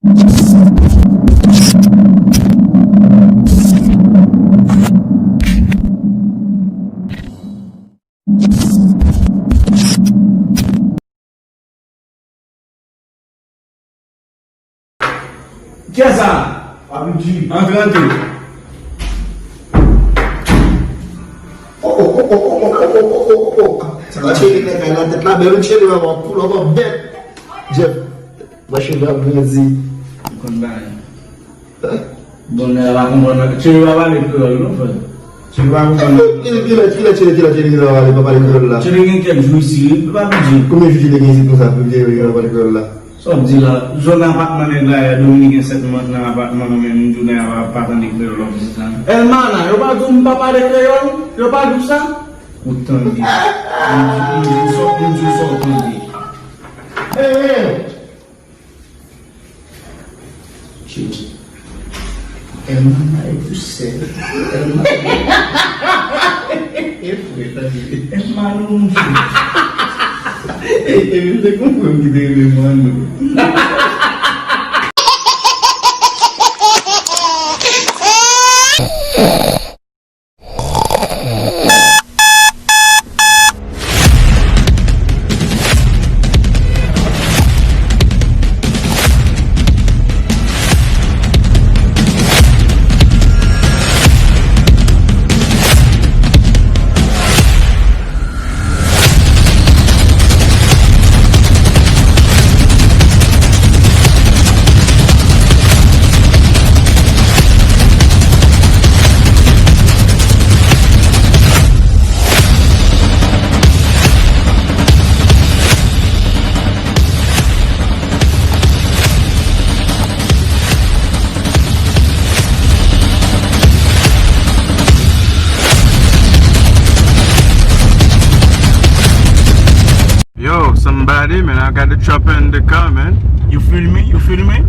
Qui est ça? Abidji. Entrez. Chéri nekk ay la tête là mais lu chéri ma wax pour la wax bête Jeff machine bi am merci kon bàyyi. bon ne la ko mën ci wa wale ko lo fa. ci wa ko kila chéri ngi la wale ba pare ko la ci ngeen kenn jouer si ba Abidji. combien je dis ngeen si tout ça pour dire nga ba ko la So di la zona appartement la Dominique settlement na appartement men nduna ya appartement de lo visitan. Hermana, yo ba dum papa de creol, yo ba du ça? Autant dit. So autant dit. Chichi. Hermana e tu sei. Hermano non e te come mi deve mano. Yo, somebody, man, I got the chopper in the car, man. You feel me? You feel me?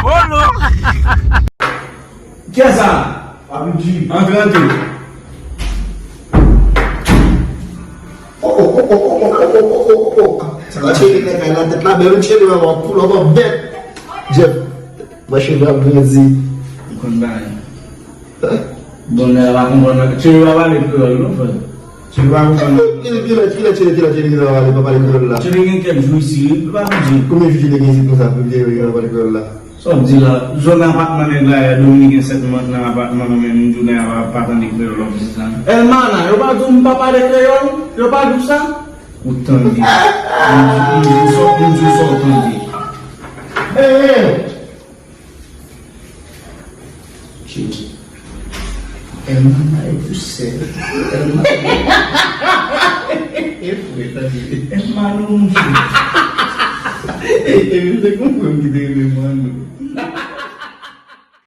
Polo. Qui est ça? Abidji. Entrez. Chéri nekk ay la tête là mais lu chéri ma wax pour la wax bête Jeff machine bi am merci kon bàyyi. bon ne la ko mën ci wa wale ko lo fa. ci wa ko kila chéri ngi la wale ba pare ko la ci ngeen kenn jouer si ba Abidji. combien je dis ngeen si tout ça pour dire nga ba ko la So di la zona appartement la Dominique settlement na appartement men nduna ya appartement de lo visitan. Hermana, yo ba dum papa de creol, yo ba du ça? Autant dit. So autant dit. Chichi. Hermana e tu sei. Hermano non sei. E te come mi deve mano.